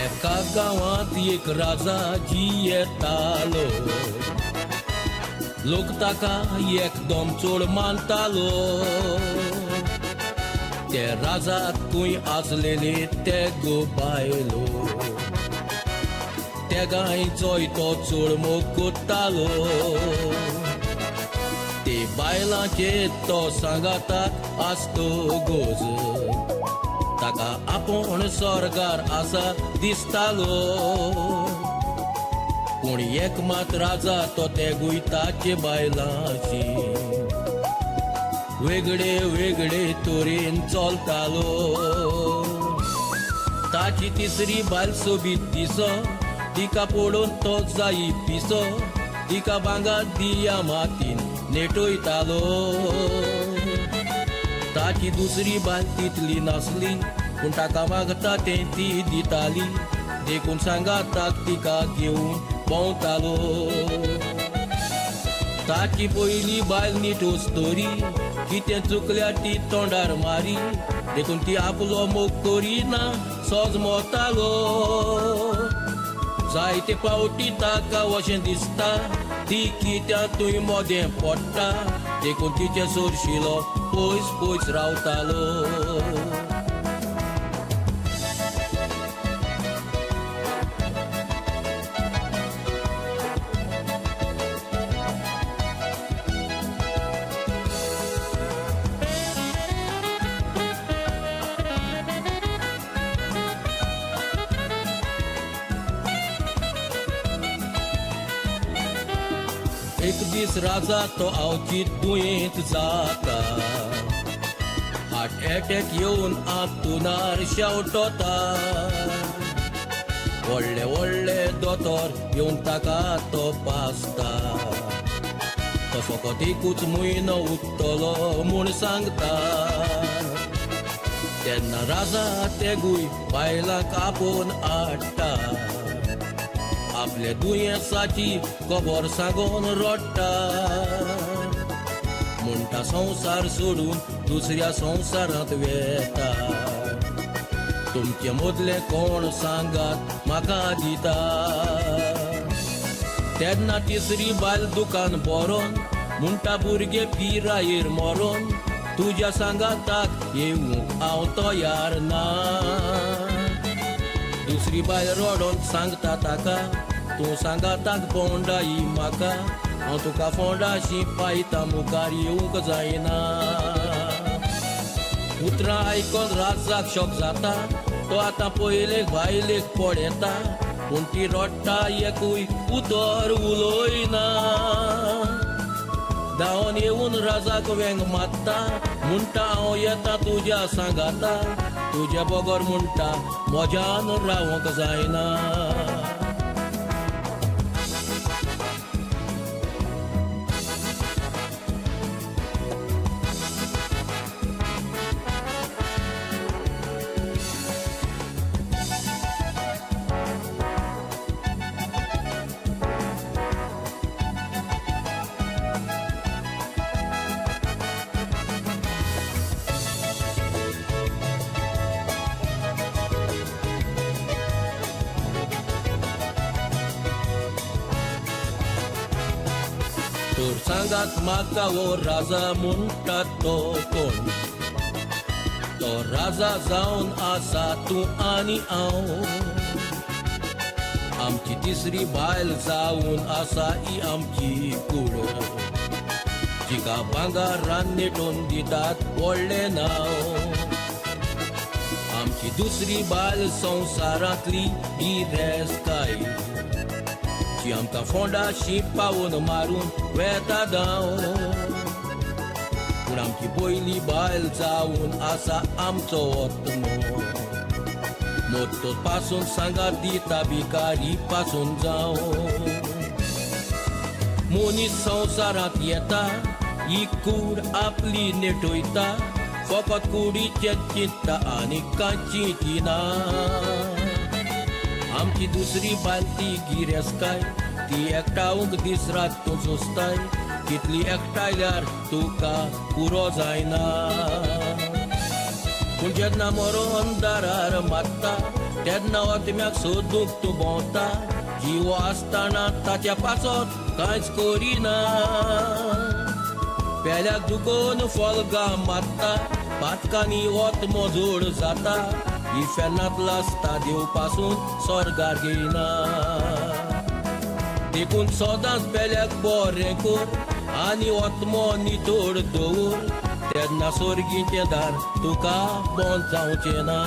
एका गावात एक राजाजी येतालो, लोक ताका एकदम चोड मानतालो. ते राजाकूय आसलेले ते गो बायलो, त्या गायचोय तो चोड मोग कोत्तालो. ते बायलांचे तो सांगातात आसतो गोज, ताका आपूण स्वर्गार आसा दिसतालो. पूण एक मात राजा तो ते गुयताचे बायलांची वेगळे वेगळे तोरेन चलतालो. ताची तिसरी बायल सोबीत दिसो, तिका पळोवन तो जाई पिसो, तिका भांगर दिया मातीन नेटोयतालो. ताची दुसरी बायल तितली नासली, पूण ताका मागता तें ती दिताली. देखून सांगाताक तिका घेवन भोंवतालो. ताची पयली बायल नीट वस्तोरी, कितें चुकल्या ती तोंडार मारी. देखून ती आपलो मोग करिना सोज मोतालो. जायते पावटी ताका अशें दिसता, ती कित्यातूय मोदें पडटा. देखून तिचे सोरशिलो पयस पयस रावतालो. एक दीस राजा तो आवचीत दुयेंत जाता, हार्ट अटॅक येवन आंतुनार शेवटोता. व्हडले व्हडले दोतोर येवन ताका तो पासता. तो फकत एकूच म्हयनो उत्तलो म्हूण सांगता. तेन्ना राजा तेगूय बायलांक आपोवन हाडटा. आपल्या दुयेंसाची खबर सांगून रडटा. म्हणटा संवसार सोडून दुसऱ्या संवसारांत वेता. तुमचे मदले कोण सांगात म्हाका दिता. तेन्ना तिसरी बायल दुकान बरोवन म्हणटा भुरगे पिरायेर मरोन, तुज्या सांगाताक येवंक हांव तयार ना. दुसरी बायल रडोन सांगता ताका, तूं सांगाताक फोंडाई म्हाका, हांव तुका फोंडाशी पायता मुखार येवंक जायना. उतरां आयकोन राजाक शॉक जाता. तो आतां पयलेक बायलेक पळयता, पूण ती रडटा एकूय उतर उलोयना. धांवन येवन राजाक वेंग मारता. म्हणटा हांव येता तुज्या सांगाता. तुज्या बगर म्हणटा मोज्यान रावंक जायना. तर सांगात म्हाका हो राजा म्हणटा तो कोण. तो राजा जावन आसा तूं आनी हांव. आमची तिसरी बायल जावन आसा ही आमची कूड. जिका भांगारान नेटोवन दितात व्हडलें नांव. आमची दुसरी बायल संवसारांतली ही रेस्काय, जी आमकां फोंडाशी पावोन मारून वेता धांव. पूण आमची पयली बायल जावन आसा आमचो आत्मो. मोठो पासून सांगात दिता भिकारी पासून जावं मनीस संवसारांत येता ही कूड आपली नेटोयता फकत कुडीचे चिंता आनी कांची तिना आमची दुसरी बालती गिरेस्काय ती एकटावंक दीस रात तूं सोंसताय कितली एकटायल्यार तुका पुरो जायना पूण जेन्ना मरो अंधारार मात्ता तेन्ना ओतम्याक सोदूंक तूं भोंवता जिवो आसतना ताच्या पासत कांयच करिना पेल्याक दुखोवन फॉलगा मारता पातकांनी वत मोजोड जाता ही फेन्नात लासता देव पासून स्वर्गार घेयना देखून सदांच पेल्याक बरें कर आनी वतमो नितोड दवर तेन्ना स्वर्गीचें दार तुका बंद जावचें ना